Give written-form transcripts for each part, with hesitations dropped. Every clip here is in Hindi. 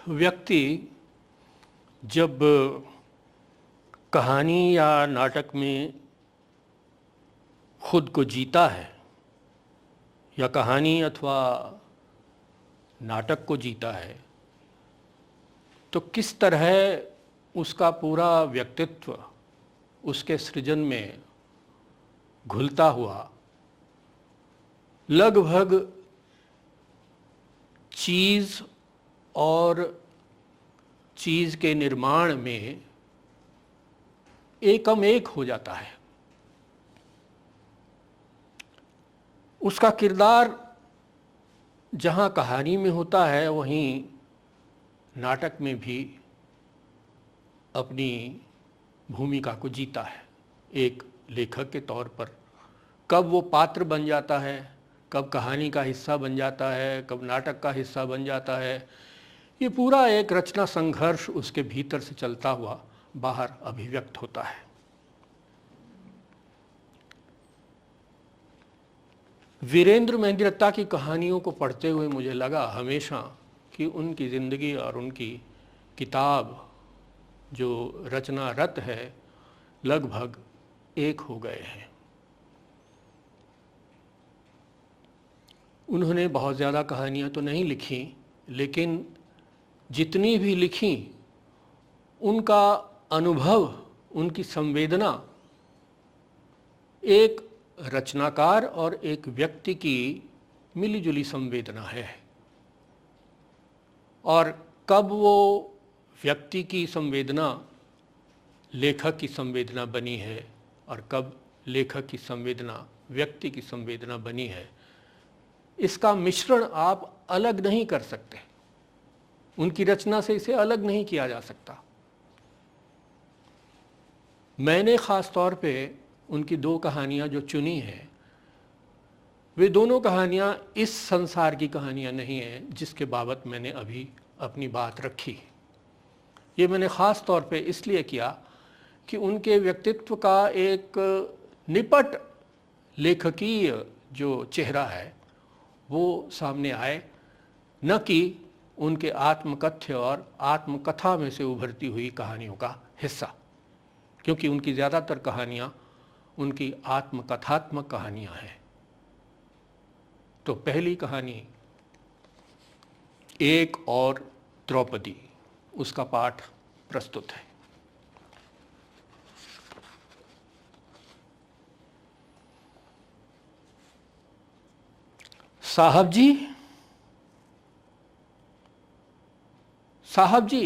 व्यक्ति जब कहानी या नाटक में खुद को जीता है या कहानी अथवा नाटक को जीता है तो किस तरह उसका पूरा व्यक्तित्व उसके सृजन में घुलता हुआ लगभग चीज़ और चीज़ के निर्माण में एकम एक हो जाता है। उसका किरदार जहाँ कहानी में होता है वहीं नाटक में भी अपनी भूमिका को जीता है एक लेखक के तौर पर। कब वो पात्र बन जाता है, कब कहानी का हिस्सा बन जाता है, कब नाटक का हिस्सा बन जाता है, ये पूरा एक रचना संघर्ष उसके भीतर से चलता हुआ बाहर अभिव्यक्त होता है। वीरेंद्र मेहंदी की कहानियों को पढ़ते हुए मुझे लगा हमेशा कि उनकी ज़िंदगी और उनकी किताब जो रचना रत है लगभग एक हो गए हैं। उन्होंने बहुत ज़्यादा कहानियाँ तो नहीं लिखी, लेकिन जितनी भी लिखी उनका अनुभव, उनकी संवेदना एक रचनाकार और एक व्यक्ति की मिलीजुली संवेदना है। और कब वो व्यक्ति की संवेदना लेखक की संवेदना बनी है और कब लेखक की संवेदना व्यक्ति की संवेदना बनी है, इसका मिश्रण आप अलग नहीं कर सकते। उनकी रचना से इसे अलग नहीं किया जा सकता। मैंने ख़ास तौर पे उनकी दो कहानियाँ जो चुनी हैं, वे दोनों कहानियाँ इस संसार की कहानियाँ नहीं हैं जिसके बाबत मैंने अभी अपनी बात रखी। ये मैंने ख़ास तौर पे इसलिए किया कि उनके व्यक्तित्व का एक निपट लेखकीय जो चेहरा है वो सामने आए, न कि उनके आत्मकथ्य और आत्मकथा में से उभरती हुई कहानियों का हिस्सा, क्योंकि उनकी ज़्यादातर कहानियाँ उनकी आत्मकथात्मक कहानियाँ हैं। तो पहली कहानी एक और द्रौपदी, उसका पाठ प्रस्तुत है। साहब जी, साहब जी,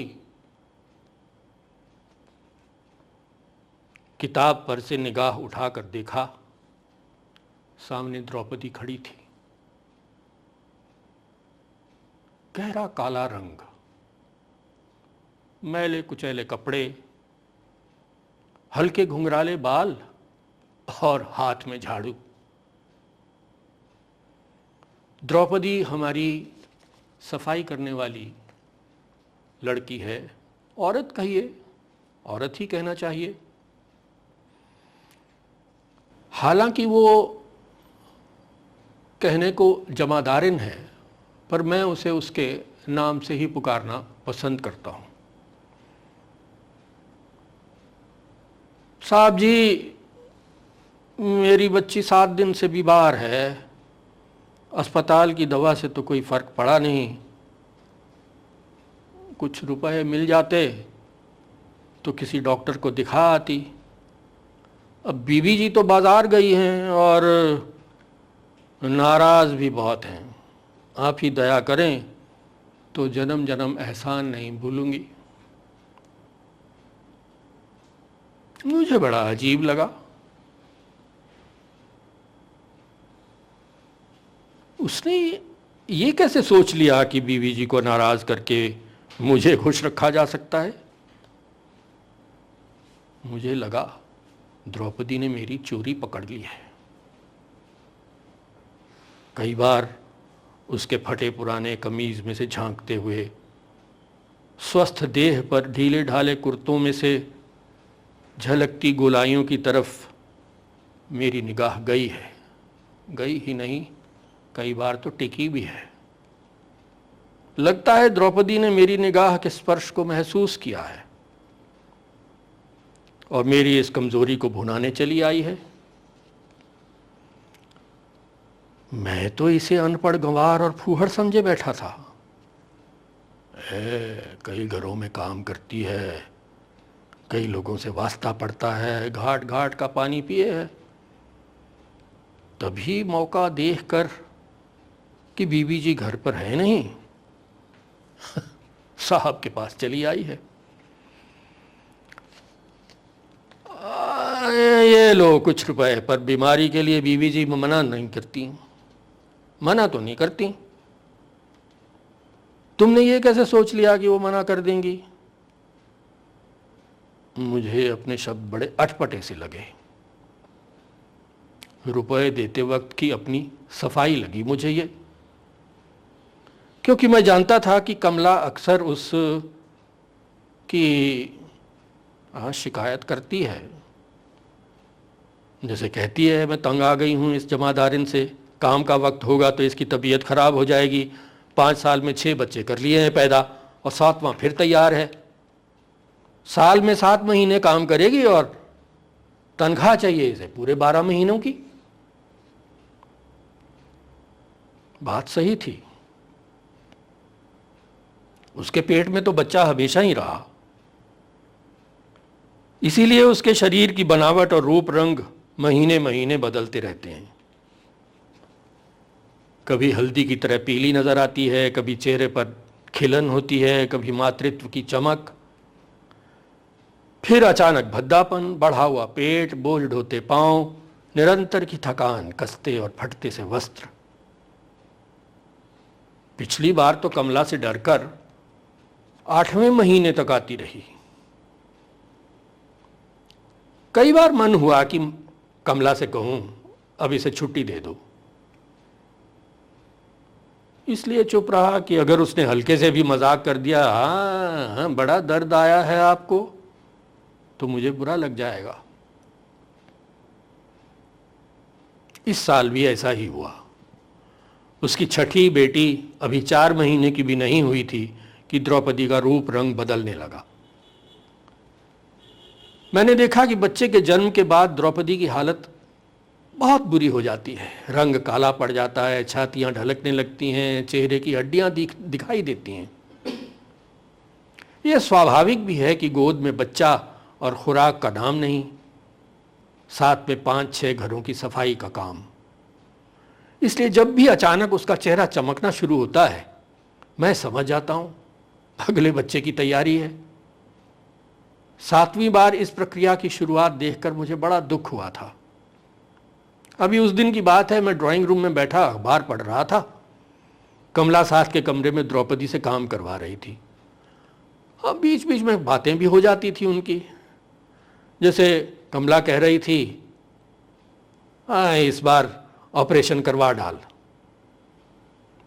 किताब पर से निगाह उठाकर देखा, सामने द्रौपदी खड़ी थी। गहरा काला रंग, मैले कुचैले कपड़े, हल्के घुंघराले बाल और हाथ में झाड़ू। द्रौपदी हमारी सफाई करने वाली लड़की है, औरत कहिए, औरत ही कहना चाहिए। हालांकि वो कहने को जमादारिन है, पर मैं उसे उसके नाम से ही पुकारना पसंद करता हूँ। साहब जी, मेरी बच्ची 7 दिन से बीमार है। अस्पताल की दवा से तो कोई फ़र्क पड़ा नहीं। कुछ रुपए मिल जाते तो किसी डॉक्टर को दिखा आती। अब बीबी जी तो बाज़ार गई हैं और नाराज़ भी बहुत हैं। आप ही दया करें तो जन्म जन्म एहसान नहीं भूलूंगी। मुझे बड़ा अजीब लगा। उसने ये कैसे सोच लिया कि बीवी जी को नाराज़ करके मुझे खुश रखा जा सकता है। मुझे लगा द्रौपदी ने मेरी चोरी पकड़ ली है। कई बार उसके फटे पुराने कमीज़ में से झांकते हुए स्वस्थ देह पर ढीले ढाले कुर्तों में से झलकती गोलाइयों की तरफ मेरी निगाह गई है। गई ही नहीं, कई बार तो टिकी भी है। लगता है द्रौपदी ने मेरी निगाह के स्पर्श को महसूस किया है और मेरी इस कमजोरी को भुनाने चली आई है। मैं तो इसे अनपढ़ गंवार और फूहड़ समझे बैठा था। कई घरों में काम करती है, कई लोगों से वास्ता पड़ता है, घाट घाट का पानी पिए है। तभी मौका देखकर कि बीबी जी घर पर है नहीं, साहब के पास चली आई है। ये लो कुछ रुपए, पर बीमारी के लिए बीवी जी मना नहीं करती। मना तो नहीं करती। तुमने ये कैसे सोच लिया कि वो मना कर देंगी? मुझे अपने शब्द बड़े अटपटे से लगे। रुपए देते वक्त की अपनी सफाई लगी मुझे ये, क्योंकि मैं जानता था कि कमला अक्सर उस की शिकायत करती है। जैसे कहती है, मैं तंग आ गई हूँ इस जमादारिन से, काम का वक्त होगा तो इसकी तबीयत खराब हो जाएगी। 5 साल में 6 बच्चे कर लिए हैं पैदा और 7वां फिर तैयार है। साल में 7 महीने काम करेगी और तनख्वाह चाहिए इसे पूरे 12 महीनों की। बात सही थी। उसके पेट में तो बच्चा हमेशा ही रहा, इसीलिए उसके शरीर की बनावट और रूप रंग महीने महीने बदलते रहते हैं। कभी हल्दी की तरह पीली नजर आती है, कभी चेहरे पर खिलन होती है, कभी मातृत्व की चमक, फिर अचानक भद्दापन, बढ़ा हुआ पेट, बोझ ढोते पांव, निरंतर की थकान, कसते और फटते से वस्त्र। पिछली बार तो कमला से डरकर 8वें महीने तक आती रही। कई बार मन हुआ कि कमला से कहूं अब इसे छुट्टी दे दो, इसलिए चुप रहा कि अगर उसने हल्के से भी मजाक कर दिया, हाँ बड़ा दर्द आया है आपको, तो मुझे बुरा लग जाएगा। इस साल भी ऐसा ही हुआ। उसकी छठी बेटी अभी 4 महीने की भी नहीं हुई थी कि द्रौपदी का रूप रंग बदलने लगा। मैंने देखा कि बच्चे के जन्म के बाद द्रौपदी की हालत बहुत बुरी हो जाती है। रंग काला पड़ जाता है, छातियां ढलकने लगती हैं, चेहरे की हड्डियां दिखाई देती हैं। यह स्वाभाविक भी है कि गोद में बच्चा और खुराक का नाम नहीं, साथ में 5-6 घरों की सफाई का काम। इसलिए जब भी अचानक उसका चेहरा चमकना शुरू होता है, मैं समझ जाता हूं अगले बच्चे की तैयारी है। 7वीं बार इस प्रक्रिया की शुरुआत देखकर मुझे बड़ा दुख हुआ था। अभी उस दिन की बात है, मैं ड्राइंग रूम में बैठा अखबार पढ़ रहा था। कमला साथ के कमरे में द्रौपदी से काम करवा रही थी। अब बीच बीच में बातें भी हो जाती थी उनकी। जैसे कमला कह रही थी, इस बार ऑपरेशन करवा डाल,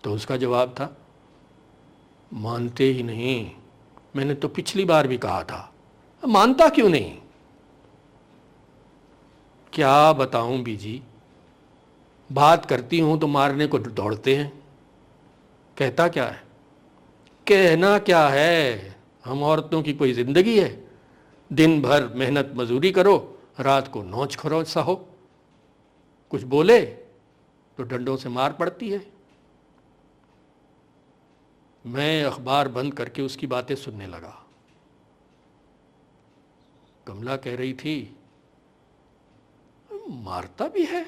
तो उसका जवाब था, मानते ही नहीं, मैंने तो पिछली बार भी कहा था। मानता क्यों नहीं? क्या बताऊं बीजी, बात करती हूं तो मारने को दौड़ते हैं। कहता क्या है, कहना क्या है, हम औरतों की कोई जिंदगी है? दिन भर मेहनत मजूरी करो, रात को नौच खरोच सहो। कुछ बोले तो डंडों से मार पड़ती है। मैं अखबार बंद करके उसकी बातें सुनने लगा। कमला कह रही थी, मारता भी है।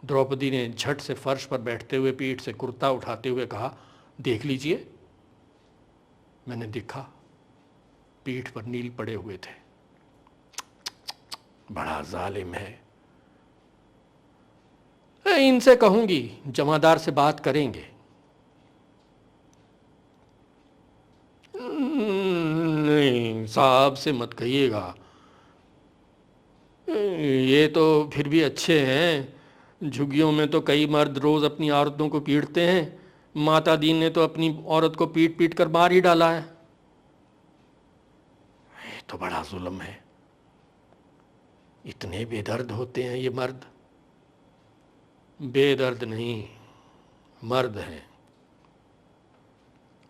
द्रौपदी ने झट से फर्श पर बैठते हुए पीठ से कुर्ता उठाते हुए कहा, देख लीजिए। मैंने देखा, पीठ पर नील पड़े हुए थे। बड़ा जालिम है। इनसे कहूंगी जमादार से बात करेंगे। नहीं साहब से मत कहिएगा, ये तो फिर भी अच्छे हैं। झुग्गियों में तो कई मर्द रोज अपनी औरतों को पीटते हैं, माता दीन ने तो अपनी औरत को पीट पीट कर मार ही डाला है। ये तो बड़ा जुल्म है। इतने बेदर्द होते हैं ये मर्द। बेदर्द नहीं, मर्द हैं।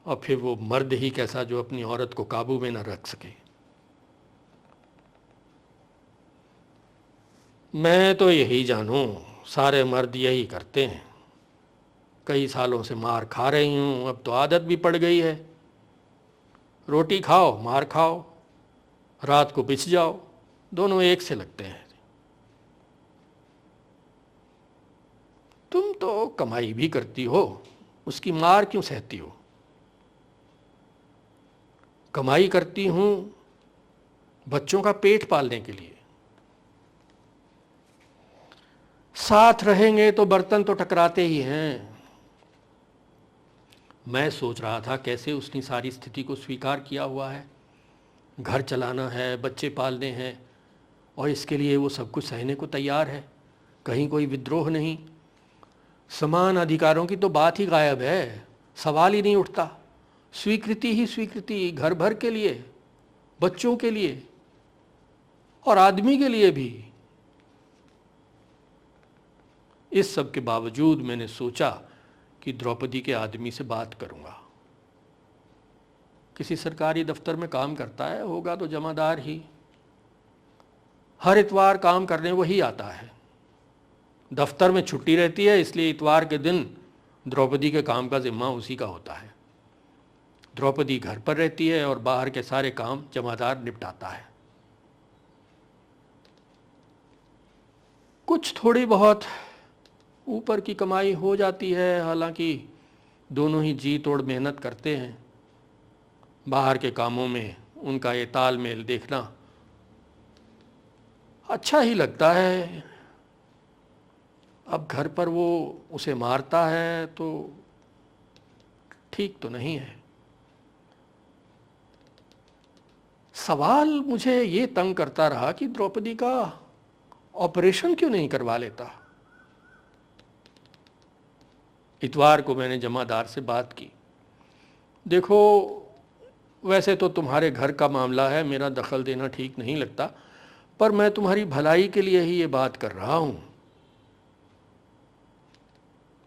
और फिर वो मर्द ही कैसा जो अपनी औरत को काबू में न रख सके। मैं तो यही जानूं, सारे मर्द यही करते हैं। कई सालों से मार खा रही हूं, अब तो आदत भी पड़ गई है। रोटी खाओ, मार खाओ, रात को पिस जाओ, दोनों एक से लगते हैं। तुम तो कमाई भी करती हो, उसकी मार क्यों सहती हो? कमाई करती हूं बच्चों का पेट पालने के लिए, साथ रहेंगे तो बर्तन तो टकराते ही हैं। मैं सोच रहा था कैसे उसने सारी स्थिति को स्वीकार किया हुआ है। घर चलाना है, बच्चे पालने हैं, और इसके लिए वो सब कुछ सहने को तैयार है। कहीं कोई विद्रोह नहीं। समान अधिकारों की तो बात ही गायब है, सवाल ही नहीं उठता। स्वीकृति ही स्वीकृति, घर भर के लिए, बच्चों के लिए और आदमी के लिए भी। इस सब के बावजूद मैंने सोचा कि द्रौपदी के आदमी से बात करूंगा। किसी सरकारी दफ्तर में काम करता है, होगा तो जमादार ही। हर इतवार काम करने वही आता है। दफ्तर में छुट्टी रहती है, इसलिए इतवार के दिन द्रौपदी के काम का जिम्मा उसी का होता है। द्रौपदी घर पर रहती है और बाहर के सारे काम जमादार निपटाता है। कुछ थोड़ी बहुत ऊपर की कमाई हो जाती है, हालांकि दोनों ही जी तोड़ मेहनत करते हैं। बाहर के कामों में उनका ये तालमेल देखना अच्छा ही लगता है। अब घर पर वो उसे मारता है तो ठीक तो नहीं है। सवाल मुझे ये तंग करता रहा कि द्रौपदी का ऑपरेशन क्यों नहीं करवा लेता। इतवार को मैंने जमादार से बात की। देखो, वैसे तो तुम्हारे घर का मामला है, मेरा दखल देना ठीक नहीं लगता, पर मैं तुम्हारी भलाई के लिए ही ये बात कर रहा हूं।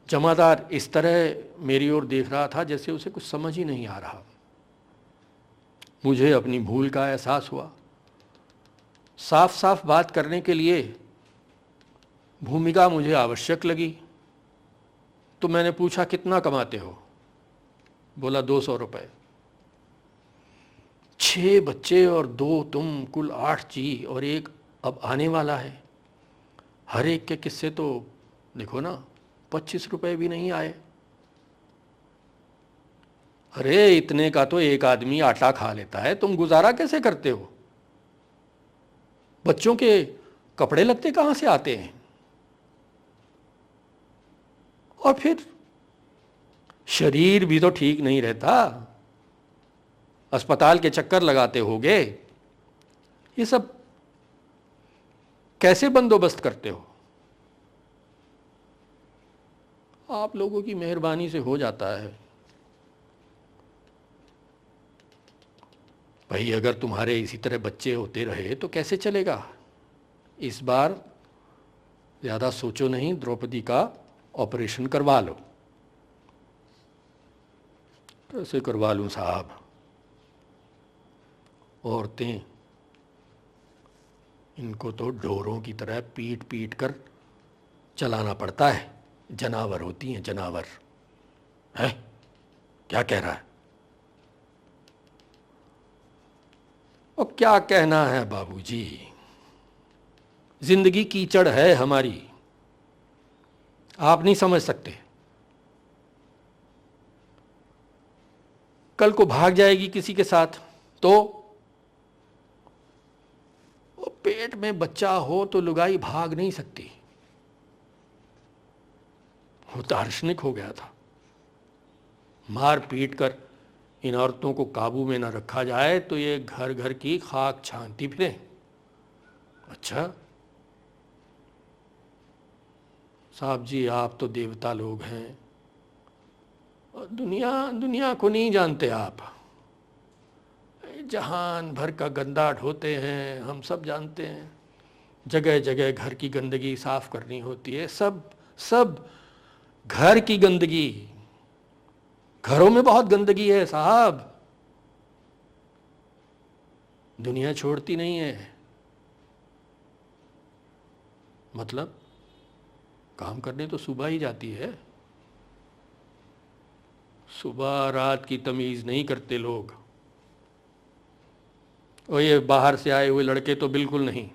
जमादार इस तरह मेरी ओर देख रहा था जैसे उसे कुछ समझ ही नहीं आ रहा। मुझे अपनी भूल का एहसास हुआ। साफ साफ बात करने के लिए भूमिका मुझे आवश्यक लगी, तो मैंने पूछा, कितना कमाते हो? बोला 200 रुपये। 6 बच्चे और 2 तुम, कुल 8 जी, और एक अब आने वाला है। हर एक के किस्से तो देखो ना, 25 रुपये भी नहीं आए। अरे इतने का तो एक आदमी आटा खा लेता है, तुम गुजारा कैसे करते हो? बच्चों के कपड़े लत्ते कहाँ से आते हैं? और फिर शरीर भी तो ठीक नहीं रहता, अस्पताल के चक्कर लगाते होगे। ये सब कैसे बंदोबस्त करते हो? आप लोगों की मेहरबानी से हो जाता है भाई। अगर तुम्हारे इसी तरह बच्चे होते रहे तो कैसे चलेगा? इस बार ज़्यादा सोचो नहीं, द्रौपदी का ऑपरेशन करवा लो। कैसे करवा लूं साहब? औरतें, इनको तो ढोरों की तरह पीट पीट कर चलाना पड़ता है। जनावर होती हैं, जनावर। है क्या कह रहा है? और क्या कहना है बाबूजी, जिंदगी कीचड़ है हमारी, आप नहीं समझ सकते। कल को भाग जाएगी किसी के साथ तो पेट में बच्चा हो तो लुगाई भाग नहीं सकती। वो दार्शनिक हो गया था। मार पीट कर इन औरतों को काबू में न रखा जाए तो ये घर घर की खाक छानती फिरे। अच्छा साहब जी, आप तो देवता लोग हैं, और दुनिया को नहीं जानते आप। जहान भर का गंदा ढोते हैं, हम सब जानते हैं। जगह जगह घर की गंदगी साफ करनी होती है। सब घर की गंदगी घरों में बहुत गंदगी है साहब, दुनिया छोड़ती नहीं है। मतलब काम करने तो सुबह ही जाती है, सुबह रात की तमीज़ नहीं करते लोग। और ये बाहर से आए हुए लड़के तो बिल्कुल नहीं।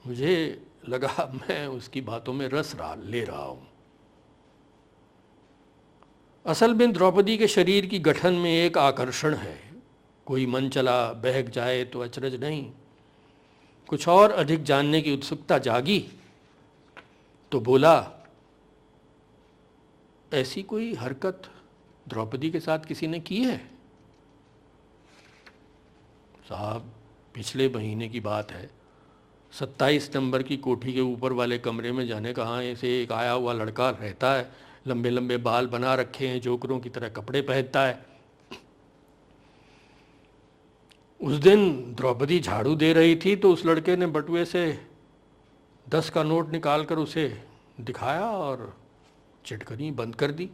मुझे लगा मैं उसकी बातों में रस ले रहा हूं। असल में द्रौपदी के शरीर की गठन में एक आकर्षण है, कोई मन चला बहक जाए तो अचरज नहीं। कुछ और अधिक जानने की उत्सुकता जागी तो बोला, ऐसी कोई हरकत द्रौपदी के साथ किसी ने की है? साहब पिछले महीने की बात है, 27 नंबर की कोठी के ऊपर वाले कमरे में जाने कहाँ ऐसे एक आया हुआ लड़का रहता है, लंबे लंबे बाल बना रखे हैं, जोकरों की तरह कपड़े पहनता है। उस दिन द्रौपदी झाड़ू दे रही थी तो उस लड़के ने बटुए से 10 का नोट निकाल कर उसे दिखाया और चिटकनी बंद कर दी।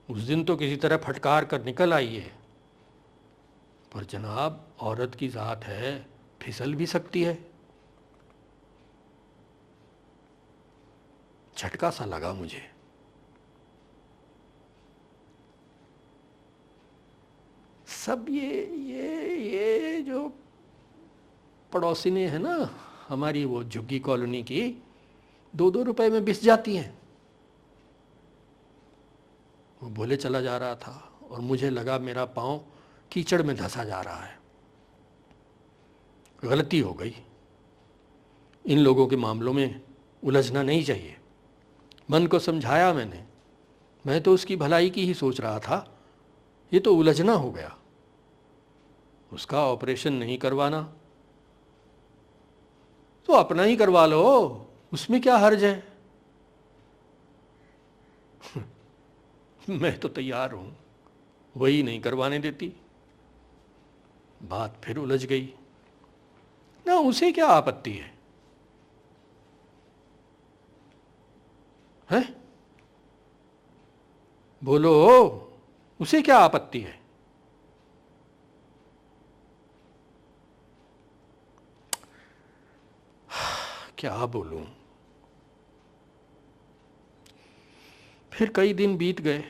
उस दिन तो किसी तरह फटकार कर निकल आई है, पर जनाब औरत की ज़ात है, फिसल भी सकती है। झटका सा लगा मुझे। सब ये जो पड़ोसिनें हैं ना हमारी, वो झुग्गी कॉलोनी की, 2-2 रुपए में बिस जाती हैं। वो बोले चला जा रहा था और मुझे लगा मेरा पाँव कीचड़ में धंसा जा रहा है। गलती हो गई, इन लोगों के मामलों में उलझना नहीं चाहिए। मन को समझाया मैंने, मैं तो उसकी भलाई की ही सोच रहा था, ये तो उलझना हो गया। उसका ऑपरेशन नहीं करवाना तो अपना ही करवा लो, उसमें क्या हर्ज है। मैं तो तैयार हूं, वही नहीं करवाने देती। बात फिर उलझ गई ना, उसे क्या आपत्ति है? हैं? बोलो, उसे क्या आपत्ति है? क्या बोलूं? फिर कई दिन बीत गए,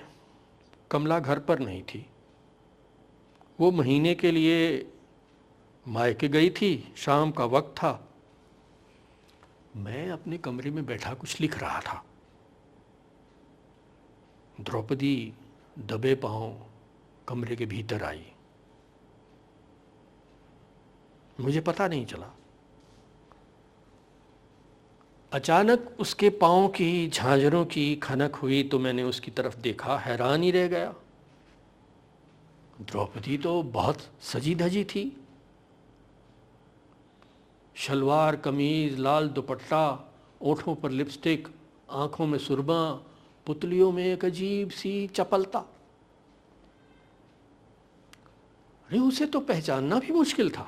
कमला घर पर नहीं थी। वो महीने के लिए मायके गई थी, शाम का वक्त था। मैं अपने कमरे में बैठा कुछ लिख रहा था। द्रौपदी दबे पांव कमरे के भीतर आई। मुझे पता नहीं चला। अचानक उसके पांव की झांझरों की खनक हुई तो मैंने उसकी तरफ देखा, हैरान ही रह गया। द्रौपदी तो बहुत सजी धजी थी, शलवार कमीज, लाल दुपट्टा, ओठों पर लिपस्टिक, आंखों में सुरमा, पुतलियों में एक अजीब सी चपलता। अरे उसे तो पहचानना भी मुश्किल था।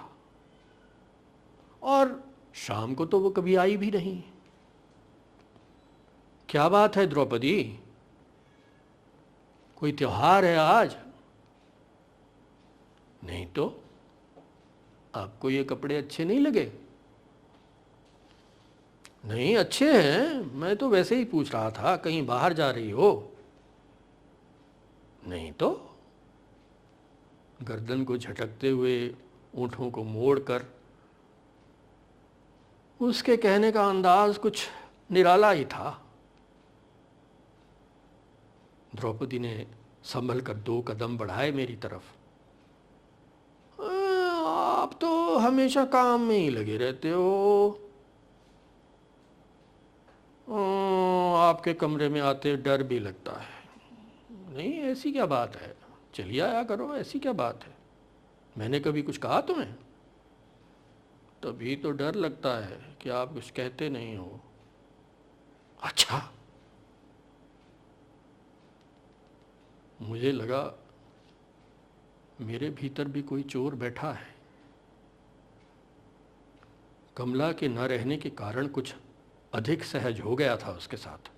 और शाम को तो वो कभी आई भी नहीं। क्या बात है द्रौपदी, कोई त्योहार है आज? नहीं तो, आपको ये कपड़े अच्छे नहीं लगे? नहीं अच्छे हैं, मैं तो वैसे ही पूछ रहा था, कहीं बाहर जा रही हो? नहीं तो। गर्दन को झटकते हुए ऊँटों को मोड़कर उसके कहने का अंदाज कुछ निराला ही था। द्रौपदी ने संभल कर 2 कदम बढ़ाए मेरी तरफ। आप तो हमेशा काम में ही लगे रहते हो। आपके कमरे में आते डर भी लगता है। नहीं ऐसी क्या बात है, चलिए आया करो, ऐसी क्या बात है? मैंने कभी कुछ कहा तुम्हें? तभी तो डर लगता है कि आप कुछ कहते नहीं हो। अच्छा, मुझे लगा मेरे भीतर भी कोई चोर बैठा है। कमला के न रहने के कारण कुछ अधिक सहज हो गया था उसके साथ।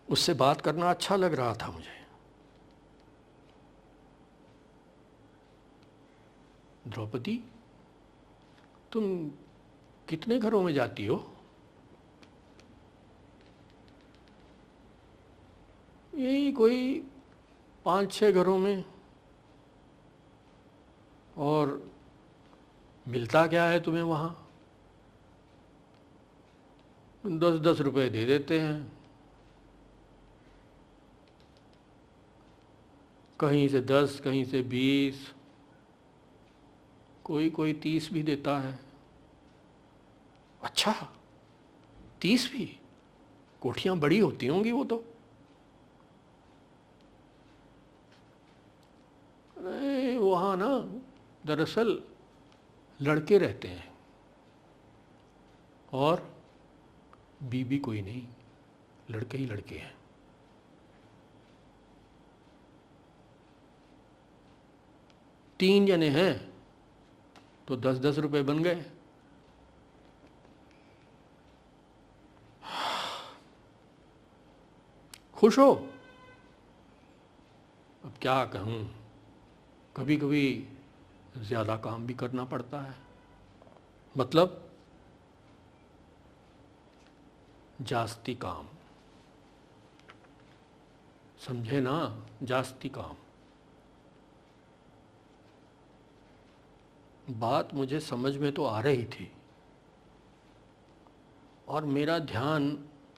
उससे बात करना अच्छा लग रहा था मुझे। द्रौपदी, तुम कितने घरों में जाती हो? यही कोई 5-6 घरों में। और मिलता क्या है तुम्हें वहाँ? 10-10 रुपए दे देते हैं, कहीं से 10, कहीं से 20, कोई कोई 30 भी देता है। अच्छा, 30 भी? कोठियाँ बड़ी होती होंगी वो तो। अरे वहाँ ना दरअसल लड़के रहते हैं और बीबी कोई नहीं, लड़के ही लड़के हैं। तीन जने हैं तो 10-10 रुपए बन गए। खुश हो? अब क्या कहूँ, कभी कभी ज़्यादा काम भी करना पड़ता है। मतलब जास्ती काम, समझे ना, जास्ती काम। बात मुझे समझ में तो आ रही थी और मेरा ध्यान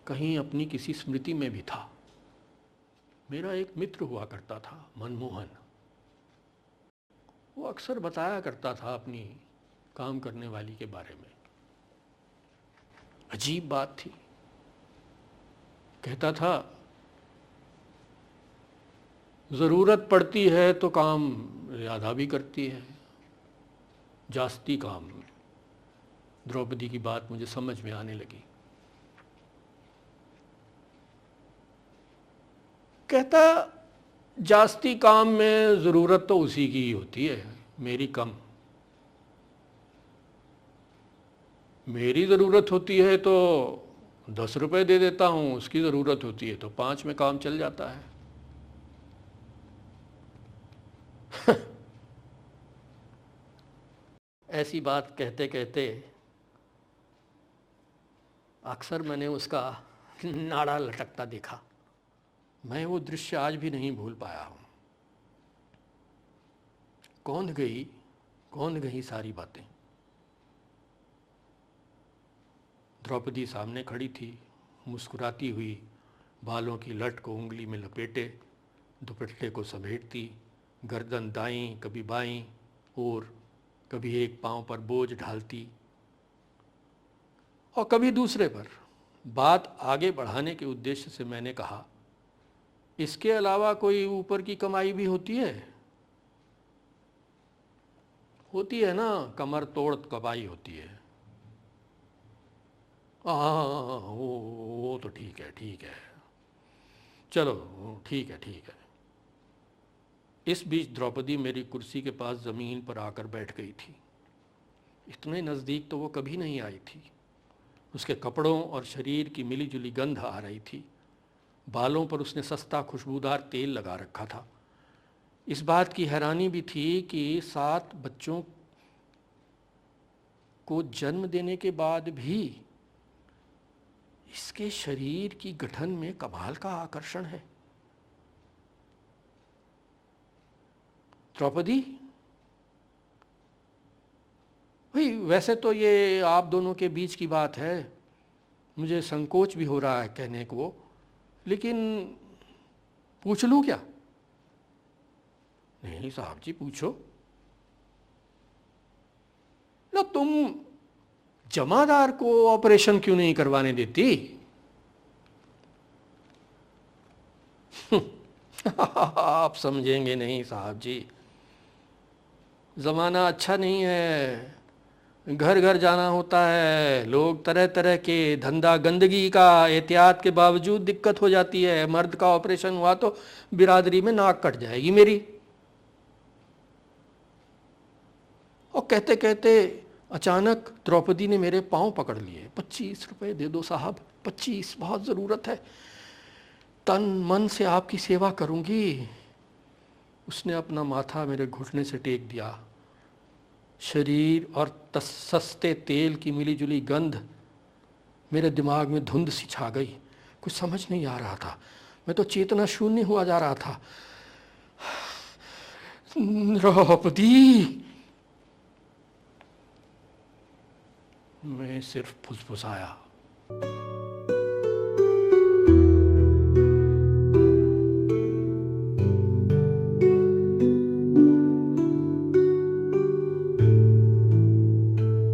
कहीं अपनी किसी स्मृति में भी था। मेरा एक मित्र हुआ करता था, मनमोहन। वो अक्सर बताया करता था अपनी काम करने वाली के बारे में। अजीब बात थी। कहता था, ज़रूरत पड़ती है तो काम ज़्यादा भी करती है, जास्ती काम। द्रौपदी की बात मुझे समझ में आने लगी। कहता, जास्ती काम में ज़रूरत तो उसी की ही होती है, मेरी कम। मेरी ज़रूरत होती है तो 10 रुपए दे देता हूँ, उसकी ज़रूरत होती है तो 5 में काम चल जाता है। ऐसी बात कहते कहते अक्सर मैंने उसका नाड़ा लटकता देखा। मैं वो दृश्य आज भी नहीं भूल पाया हूँ। कौंध गई सारी बातें। द्रौपदी सामने खड़ी थी, मुस्कुराती हुई, बालों की लट को उंगली में लपेटे, दुपट्टे को समेटती, गर्दन दाईं कभी बाईं और कभी एक पांव पर बोझ ढालती और कभी दूसरे पर। बात आगे बढ़ाने के उद्देश्य से मैंने कहा, इसके अलावा कोई ऊपर की कमाई भी होती है? होती है ना, कमर तोड़ कमाई होती है। हाँ, वो तो ठीक है, चलो ठीक है। इस बीच द्रौपदी मेरी कुर्सी के पास ज़मीन पर आकर बैठ गई थी। इतने नज़दीक तो वो कभी नहीं आई थी। उसके कपड़ों और शरीर की मिली जुली गंध आ रही थी। बालों पर उसने सस्ता खुशबूदार तेल लगा रखा था। इस बात की हैरानी भी थी कि 7 बच्चों को जन्म देने के बाद भी इसके शरीर की गठन में कमाल का आकर्षण है। द्रौपदी, भाई वैसे तो ये आप दोनों के बीच की बात है, मुझे संकोच भी हो रहा है कहने को, लेकिन पूछ लूँ क्या? नहीं साहब जी, पूछो ना। तुम जमादार को ऑपरेशन क्यों नहीं करवाने देती? आप समझेंगे नहीं साहब जी, ज़माना अच्छा नहीं है। घर घर जाना होता है, लोग तरह तरह के, धंधा गंदगी का, एहतियात के बावजूद दिक्कत हो जाती है। मर्द का ऑपरेशन हुआ तो बिरादरी में नाक कट जाएगी मेरी। और कहते कहते अचानक द्रौपदी ने मेरे पांव पकड़ लिए। 25 रुपए दे दो साहब, 25, बहुत ज़रूरत है। तन मन से आपकी सेवा करूंगी। उसने अपना माथा मेरे घुटने से टेक दिया। शरीर और सस्ते तेल की मिली जुली गंध, मेरे दिमाग में धुंध सी छा गई। कुछ समझ नहीं आ रहा था, मैं तो चेतना शून्य हुआ जा रहा था। द्रौपदी, मैं सिर्फ फुसफुसाया।